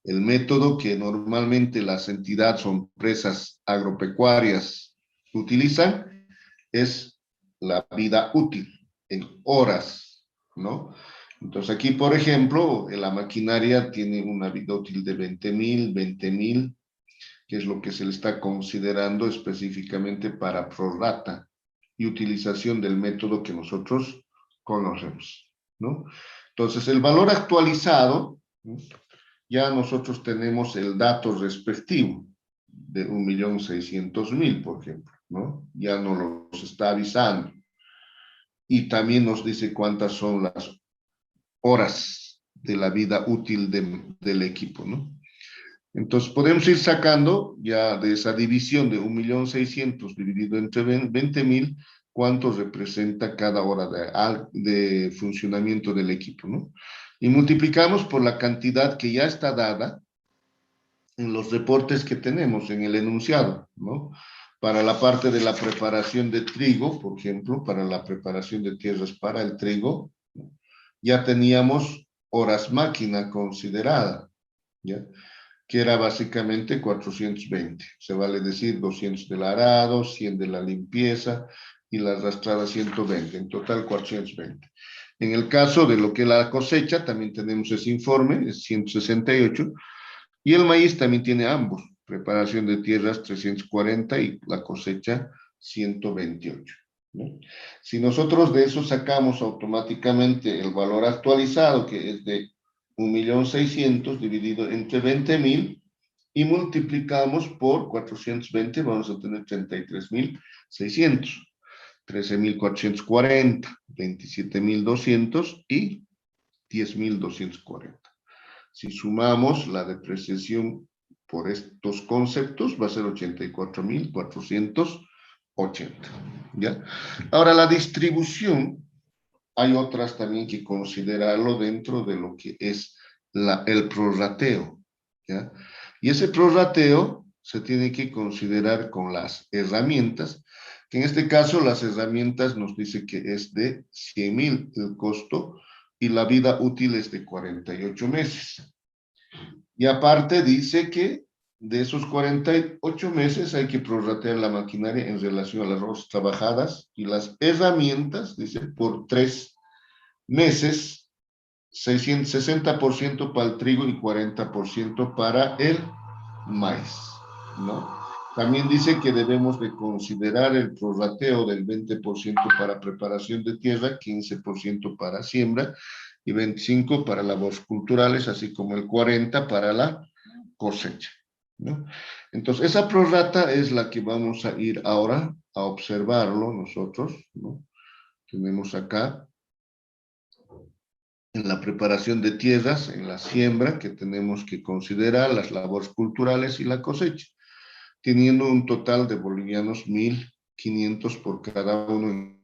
S1: El método que normalmente las entidades o empresas agropecuarias utilizan es la vida útil en horas, ¿no? Entonces aquí, por ejemplo, la maquinaria tiene una vida útil de 20,000, que es lo que se le está considerando específicamente para prorata y utilización del método que nosotros conocemos, ¿no? Entonces, el valor actualizado, ¿no? Ya nosotros tenemos el dato respectivo de 1.600.000, por ejemplo, ¿no? Ya nos los está avisando. Y también nos dice cuántas son las horas de la vida útil del equipo, ¿no? Entonces podemos ir sacando ya de esa división de 1.600.000 dividido entre 20,000, cuánto representa cada hora de funcionamiento del equipo, ¿no? Y multiplicamos por la cantidad que ya está dada en los reportes que tenemos, en el enunciado, ¿no? Para la parte de la preparación de trigo, por ejemplo, para la preparación de tierras para el trigo, ¿no? Ya teníamos horas máquina considerada, ¿ya? Que era básicamente 420. Se vale decir 200 del arado, 100 de la limpieza y la arrastrada 120, en total 420. En el caso de lo que es la cosecha, también tenemos ese informe, es 168, y el maíz también tiene ambos, preparación de tierras 340 y la cosecha 128. ¿No? Si nosotros de eso sacamos automáticamente el valor actualizado, que es de 1.600.000 dividido entre 20,000 y multiplicamos por 420, vamos a tener 33,600, 13,440, 27,200 y 10,240. Si sumamos la depreciación por estos conceptos, va a ser 84,480. ¿Ya? Ahora, la distribución, hay otras también que considerarlo dentro de lo que es el prorrateo. ¿Ya? Y ese prorrateo se tiene que considerar con las herramientas, que en este caso las herramientas nos dice que es de 100,000 el costo y la vida útil es de 48 meses. Y aparte dice que de esos 48 meses hay que prorratear la maquinaria en relación a las horas trabajadas y las herramientas, dice, por 3 meses, 60% para el trigo y 40% para el maíz, ¿no? También dice que debemos de considerar el prorrateo del 20% para preparación de tierra, 15% para siembra y 25% para labores culturales, así como el 40% para la cosecha, ¿no? Entonces, esa prorrata es la que vamos a ir ahora a observarlo nosotros, ¿no? Tenemos acá en la preparación de tierras, en la siembra, que tenemos que considerar las labores culturales y la cosecha, teniendo un total de bolivianos 1.500 por cada uno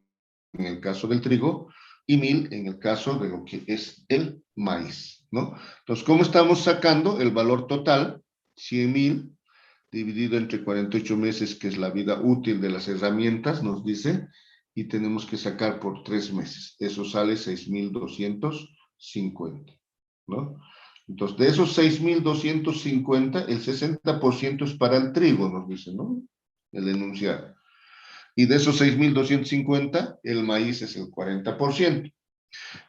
S1: en el caso del trigo y 1.000 en el caso de lo que es el maíz, ¿no? Entonces, ¿cómo estamos sacando el valor total? 100,000 dividido entre 48 meses, que es la vida útil de las herramientas, nos dice, y tenemos que sacar por 3 meses. Eso sale 6,250, ¿no? Entonces, de esos 6,250, el 60% es para el trigo, nos dice, ¿no? El enunciado. Y de esos 6,250, el maíz es el 40%.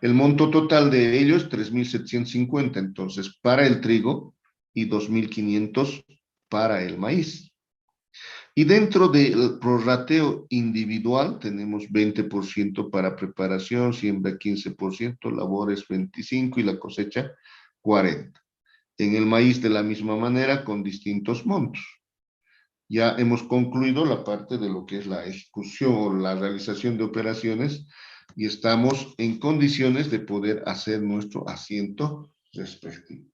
S1: El monto total de ello es 3.750, entonces, para el trigo y 2.500 para el maíz. Y dentro del prorrateo individual tenemos 20% para preparación, siembra 15%, labores 25% y la cosecha 40%. En el maíz de la misma manera con distintos montos. Ya hemos concluido la parte de lo que es la ejecución o la realización de operaciones y estamos en condiciones de poder hacer nuestro asiento respectivo.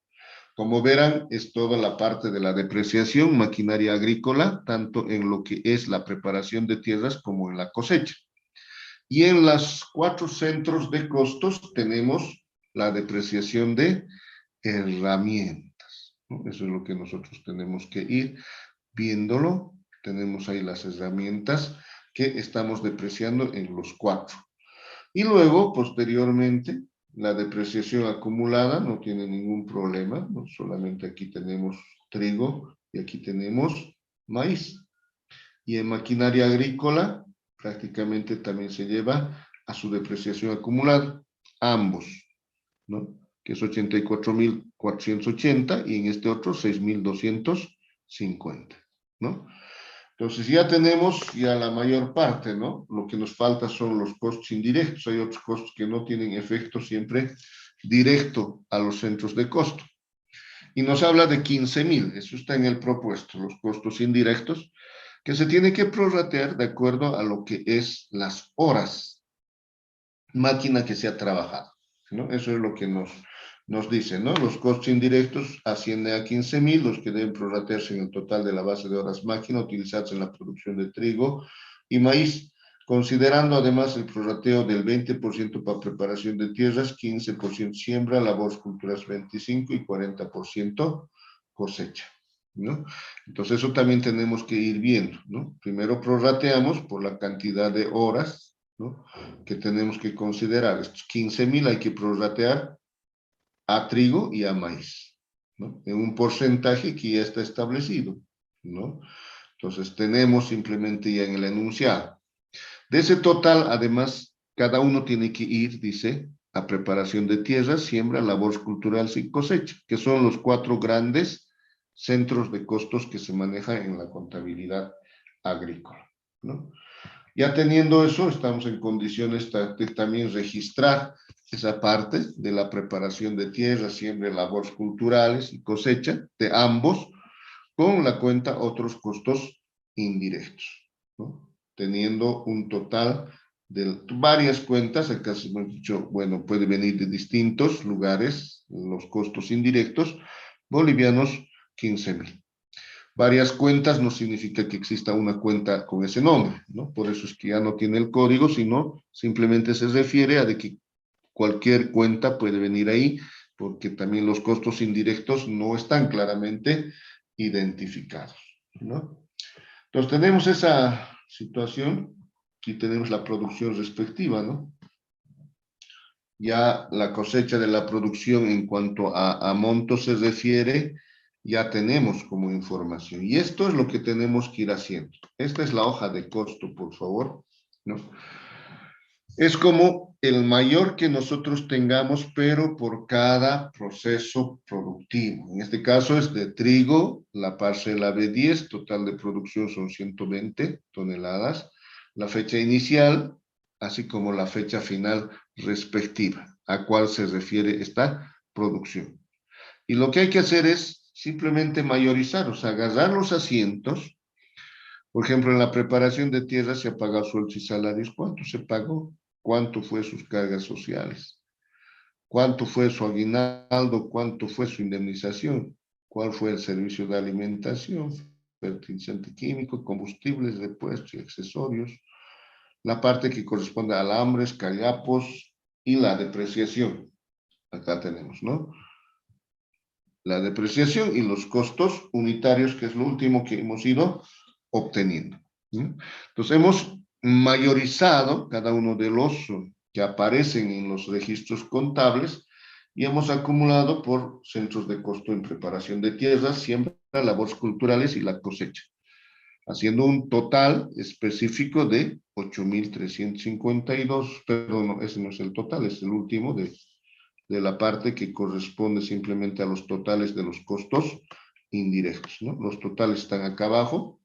S1: Como verán, es toda la parte de la depreciación, maquinaria agrícola, tanto en lo que es la preparación de tierras como en la cosecha. Y en los 4 centros de costos tenemos la depreciación de herramientas, ¿no? Eso es lo que nosotros tenemos que ir viéndolo. Tenemos ahí las herramientas que estamos depreciando en los 4. Y luego, posteriormente, la depreciación acumulada no tiene ningún problema, ¿no? Solamente aquí tenemos trigo y aquí tenemos maíz. Y en maquinaria agrícola, prácticamente también se lleva a su depreciación acumulada, ambos, ¿no? Que es 84.480 y en este otro 6.250, ¿no? Entonces ya tenemos ya la mayor parte, ¿no? Lo que nos falta son los costos indirectos. Hay otros costos que no tienen efecto siempre directo a los centros de costo. Y nos habla de 15.000, eso está en el propuesto, los costos indirectos, que se tiene que prorratear de acuerdo a lo que es las horas máquina que se ha trabajado, ¿no? Eso es lo que nos dice, ¿no? Los costos indirectos ascienden a 15.000, los que deben prorratearse en el total de la base de horas máquina utilizadas en la producción de trigo y maíz, considerando además el prorrateo del 20% para preparación de tierras, 15% siembra, labores culturales 25% y 40% cosecha, ¿no? Entonces eso también tenemos que ir viendo, ¿no? Primero prorrateamos por la cantidad de horas, ¿no? Que tenemos que considerar. Estos 15.000 hay que prorratear a trigo y a maíz, ¿no? En un porcentaje que ya está establecido, ¿no? Entonces tenemos simplemente ya en el enunciado. De ese total, además, cada uno tiene que ir, dice, a preparación de tierras, siembra, labores culturales y cosecha, que son los 4 grandes centros de costos que se manejan en la contabilidad agrícola, ¿no? Ya teniendo eso, estamos en condiciones de también registrar esa parte de la preparación de tierra, siembra, labores culturales y cosecha de ambos, con la cuenta otros costos indirectos, ¿no? Teniendo un total de varias cuentas, acá se hemos dicho, bueno, puede venir de distintos lugares, los costos indirectos, bolivianos 15.000. Varias cuentas no significa que exista una cuenta con ese nombre, ¿no? Por eso es que ya no tiene el código, sino simplemente se refiere a de que cualquier cuenta puede venir ahí, porque también los costos indirectos no están claramente identificados, ¿no? Entonces tenemos esa situación y tenemos la producción respectiva, ¿no? Ya la cosecha de la producción en cuanto a monto se refiere, ya tenemos como información. Y esto es lo que tenemos que ir haciendo. Esta es la hoja de costo, por favor, ¿no? Es como el mayor que nosotros tengamos, pero por cada proceso productivo. En este caso es de trigo, la parcela B10, total de producción son 120 toneladas. La fecha inicial, así como la fecha final respectiva, a cuál se refiere esta producción. Y lo que hay que hacer es simplemente mayorizar, o sea, agarrar los asientos. Por ejemplo, en la preparación de tierra se ha pagado sueldos y salarios. ¿Cuánto se pagó? ¿Cuánto fue sus cargas sociales? ¿Cuánto fue su aguinaldo? ¿Cuánto fue su indemnización? ¿Cuál fue el servicio de alimentación? Fertilizante químico, combustibles, repuestos y accesorios. La parte que corresponde a alambres, callapos y la depreciación. Acá tenemos, ¿no? La depreciación y los costos unitarios, que es lo último que hemos ido obteniendo. Entonces hemos mayorizado cada uno de los que aparecen en los registros contables y hemos acumulado por centros de costo en preparación de tierras, siembra, labores culturales y la cosecha. haciendo un total específico de 8.352, perdón, no, ese no es el total, es el último de la parte que corresponde simplemente a los totales de los costos indirectos, ¿no? Los totales están acá abajo.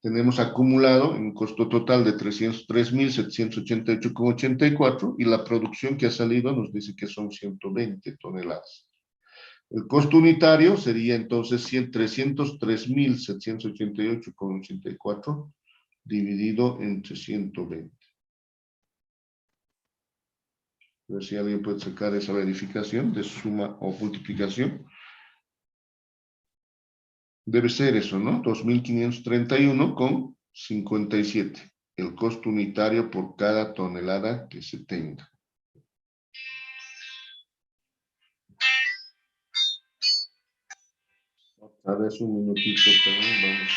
S1: Tenemos acumulado un costo total de 303.788,84 y la producción que ha salido nos dice que son 120 toneladas. El costo unitario sería entonces 303.788,84 dividido entre 120. A ver si alguien puede sacar esa verificación de suma o multiplicación. Debe ser eso, ¿no? 2.531,57. El costo unitario por cada tonelada que se tenga. A ver, un minutito también, vamos.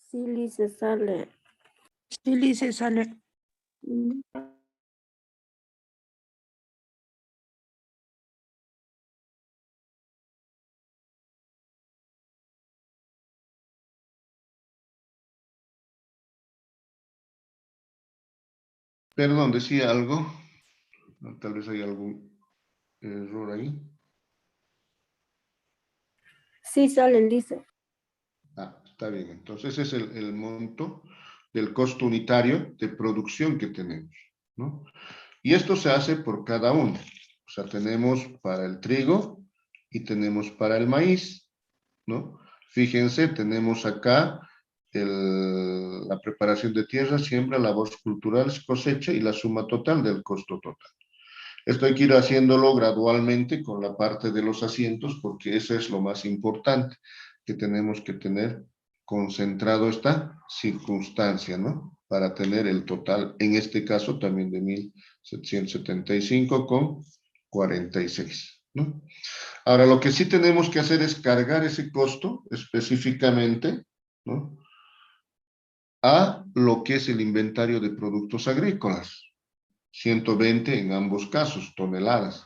S3: Sí, Lice, sale.
S4: Sí, Lice, sale.
S1: Perdón, decía algo. Tal vez hay algún error ahí.
S3: Sí, sale, Lice.
S1: Ah, está bien. Entonces es el monto del costo unitario de producción que tenemos, ¿no? Y esto se hace por cada uno. O sea, tenemos para el trigo y tenemos para el maíz, ¿no? Fíjense, tenemos acá la preparación de tierra, siembra, labores culturales, cosecha y la suma total del costo total. Esto hay que ir haciéndolo gradualmente con la parte de los asientos, porque eso es lo más importante, que tenemos que tener concentrado esta circunstancia, ¿no? Para tener el total, en este caso también de 1.775,46, ¿no? Ahora, lo que sí tenemos que hacer es cargar ese costo específicamente, ¿no? A lo que es el inventario de productos agrícolas. 120 en ambos casos, toneladas.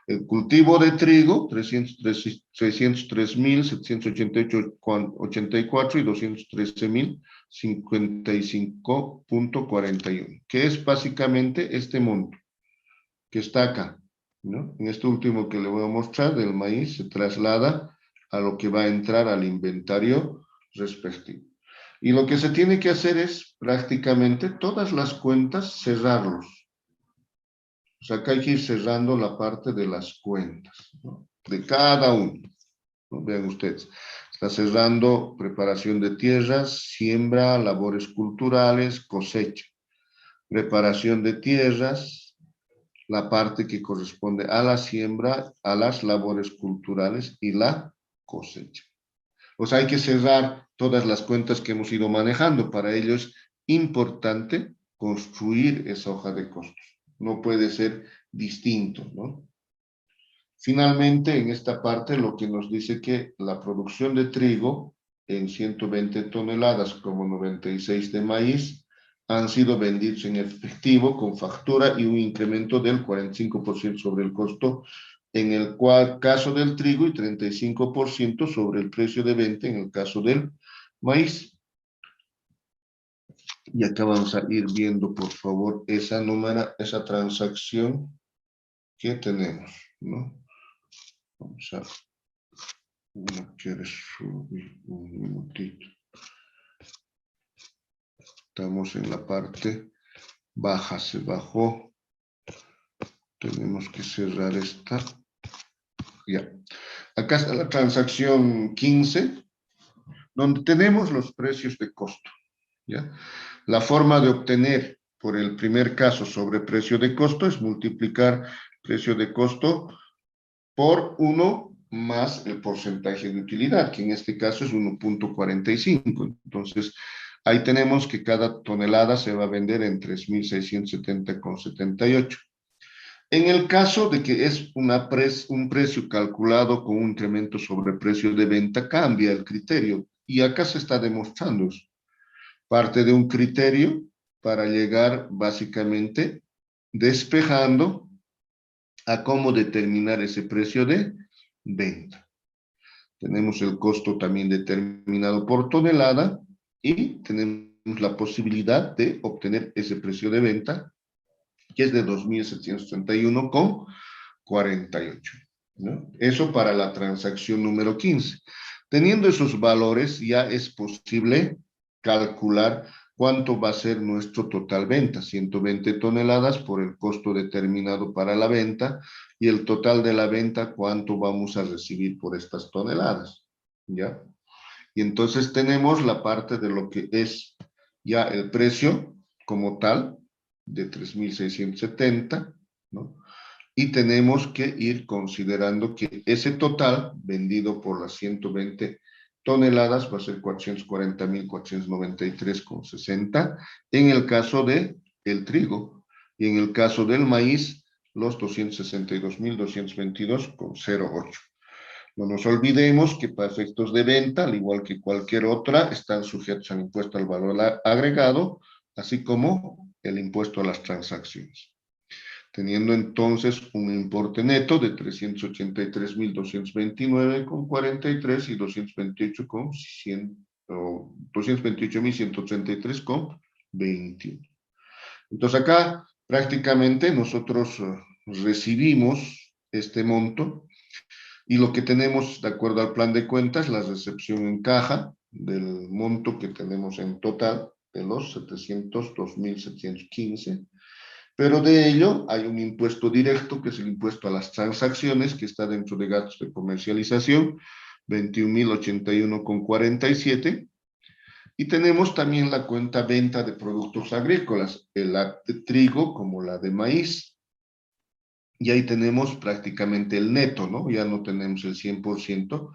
S1: El cultivo de trigo, 303.788,84 y 213.055,41, que es básicamente este monto que está acá, ¿no? En este último que le voy a mostrar del maíz se traslada a lo que va a entrar al inventario respectivo. Y lo que se tiene que hacer es prácticamente todas las cuentas cerrarlos. O sea, acá hay que ir cerrando la parte de las cuentas, ¿no? De cada uno, ¿no? Vean ustedes, está cerrando preparación de tierras, siembra, labores culturales, cosecha. Preparación de tierras, la parte que corresponde a la siembra, a las labores culturales y la cosecha. O sea, hay que cerrar todas las cuentas que hemos ido manejando. Para ello es importante construir esa hoja de costos. No puede ser distinto, ¿no? Finalmente, en esta parte lo que nos dice que la producción de trigo en 120 toneladas como 96 de maíz han sido vendidos en efectivo con factura y un incremento del 45% sobre el costo en el caso del trigo y 35% sobre el precio de venta en el caso del maíz. Y acá vamos a ir viendo, por favor, esa transacción que tenemos, ¿no? Vamos a... No quiere subir un minutito. Estamos en la parte baja, se bajó. Tenemos que cerrar esta. Ya. Acá está la transacción 15, donde tenemos los precios de costo. ¿Ya? La forma de obtener por el primer caso sobre precio de costo es multiplicar precio de costo por 1 más el porcentaje de utilidad, que en este caso es 1.45. Entonces, ahí tenemos que cada tonelada se va a vender en 3.670,78. En el caso de que es un precio calculado con un incremento sobre precio de venta, cambia el criterio. Y acá se está demostrando eso. Parte de un criterio para llegar básicamente despejando a cómo determinar ese precio de venta. Tenemos el costo también determinado por tonelada y tenemos la posibilidad de obtener ese precio de venta, que es de 2.731,48, ¿no? Eso para la transacción número 15. Teniendo esos valores, ya es posible calcular cuánto va a ser nuestro total venta, 120 toneladas por el costo determinado para la venta, y el total de la venta, cuánto vamos a recibir por estas toneladas, ¿ya? Y entonces tenemos la parte de lo que es ya el precio como tal, de 3.670, ¿no? Y tenemos que ir considerando que ese total vendido por las 120 toneladas va a ser 440.493,60 en el caso de el trigo, y en el caso del maíz los 262.222,08. No nos olvidemos que para efectos de venta, al igual que cualquier otra, están sujetos al impuesto al valor agregado, así como el impuesto a las transacciones. Teniendo entonces un importe neto de 383.229,43 y 228.133,21. Entonces acá prácticamente nosotros recibimos este monto, y lo que tenemos, de acuerdo al plan de cuentas, la recepción en caja del monto que tenemos en total de los 702.715, pero de ello hay un impuesto directo, que es el impuesto a las transacciones, que está dentro de gastos de comercialización, 21.081,47, y tenemos también la cuenta venta de productos agrícolas, la de trigo como la de maíz. Y ahí tenemos prácticamente el neto, ¿no? Ya no tenemos el 100%,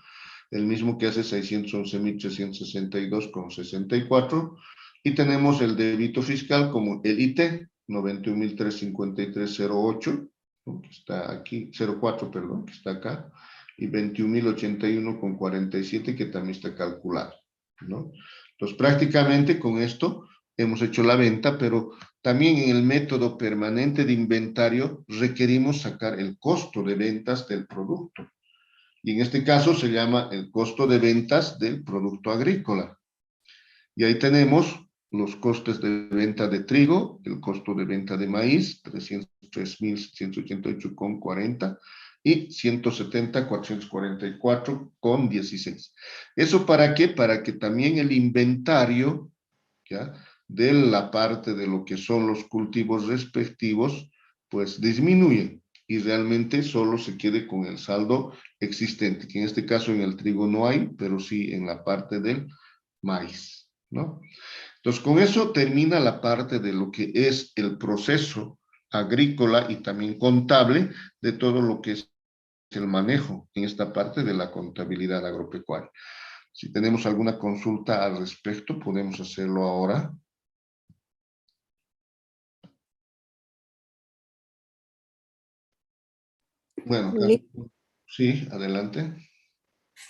S1: el mismo que hace 611.362,64, y tenemos el débito fiscal como el IT, 91.353,08, ¿no? Que está aquí, 04, perdón, que está acá, y 21.081,47, que también está calculado, ¿no? Entonces, prácticamente con esto hemos hecho la venta, pero también en el método permanente de inventario requerimos sacar el costo de ventas del producto. Y en este caso se llama el costo de ventas del producto agrícola. Y ahí tenemos los costes de venta de trigo, el costo de venta de maíz, 303.188,40 y 170.444,16. ¿Eso para qué? Para que también el inventario, ¿ya?, de la parte de lo que son los cultivos respectivos, pues disminuye y realmente solo se quede con el saldo existente, que en este caso en el trigo no hay, pero sí en la parte del maíz, ¿no? Entonces, con eso termina la parte de lo que es el proceso agrícola y también contable de todo lo que es el manejo en esta parte de la contabilidad agropecuaria. Si tenemos alguna consulta al respecto, podemos hacerlo ahora. Bueno, sí, adelante.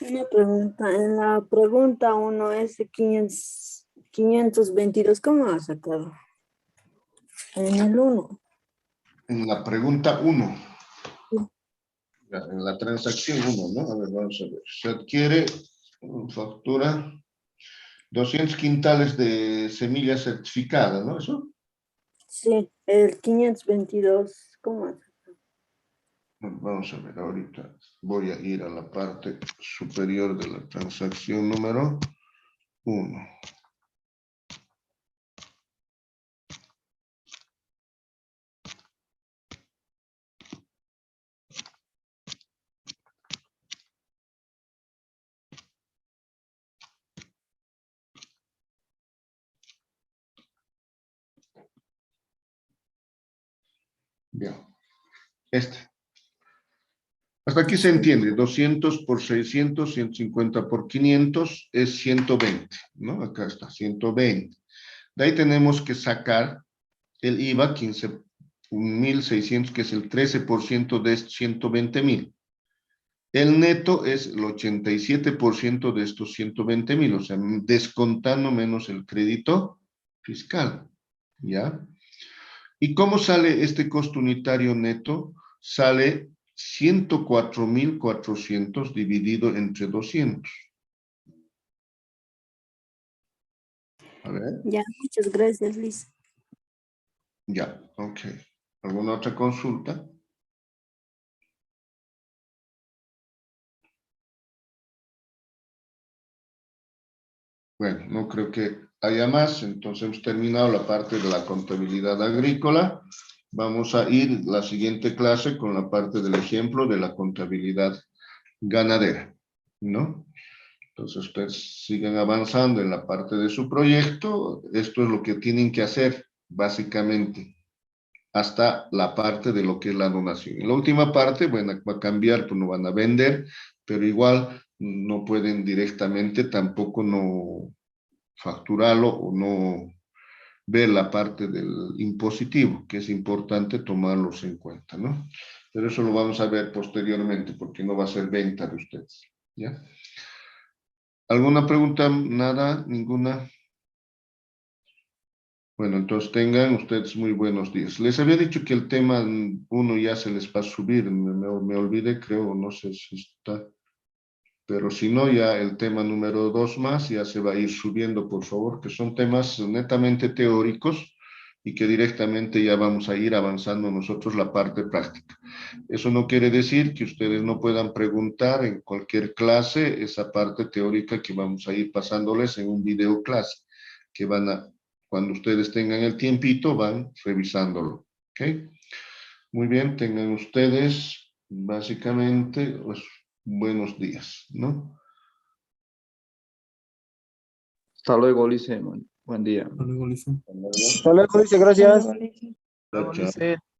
S3: Una pregunta. En la pregunta 1 es 522. ¿Cómo ha sacado? En el 1.
S1: En la pregunta 1,
S3: Sí.
S1: en la transacción 1, ¿no? A ver, vamos a ver. Se adquiere factura 200 quintales de semilla certificada, ¿no? ¿Eso?
S3: Sí, el 522. ¿Cómo ha sacado?
S1: Vamos a ver, ahorita voy a ir a la parte superior de la transacción número 1. Bien, hasta aquí se entiende, 200 por 600, 150 por 500 es 120, ¿no? Acá está, 120. De ahí tenemos que sacar el IVA, 15.600, que es el 13% de 120.000. El neto es el 87% de estos 120.000, o sea, descontando menos el crédito fiscal, ¿ya? ¿Y cómo sale este costo unitario neto? sale 104.400 dividido entre 200. A ver,
S3: Ya, muchas gracias, Liz.
S1: ya, ok. ¿Alguna otra consulta? Bueno, no creo que haya más, entonces hemos terminado la parte de la contabilidad agrícola. Vamos a ir la siguiente clase con la parte del ejemplo de la contabilidad ganadera, ¿no? Entonces ustedes sigan avanzando en la parte de su proyecto. Esto es lo que tienen que hacer, básicamente, hasta la parte de lo que es la donación. En la última parte, bueno, va a cambiar, pues no van a vender, pero igual no pueden directamente tampoco no facturarlo o no ver la parte del impositivo, que es importante tomarlos en cuenta, ¿no? Pero eso lo vamos a ver posteriormente, porque no va a ser venta de ustedes, ¿ya? ¿Alguna pregunta? Nada, ninguna. Bueno, entonces tengan ustedes muy buenos días. Les había dicho que el tema 1 ya se les va a subir, me olvidé, creo, no sé si está, pero si no, ya el tema número 2 más ya se va a ir subiendo, por favor, que son temas netamente teóricos y que directamente ya vamos a ir avanzando nosotros la parte práctica. Eso no quiere decir que ustedes no puedan preguntar en cualquier clase esa parte teórica que vamos a ir pasándoles en un video clase, que van a, cuando ustedes tengan el tiempito, van revisándolo. ¿Ok? Muy bien, tengan ustedes básicamente pues, buenos días, ¿no?
S2: Hasta luego, Lice. Buen día.
S5: Hasta luego, Lisa.
S1: Hasta luego.
S6: Hasta luego, dice,
S4: Hasta
S6: gracias.
S4: luego, Liz.
S1: Chao, chao.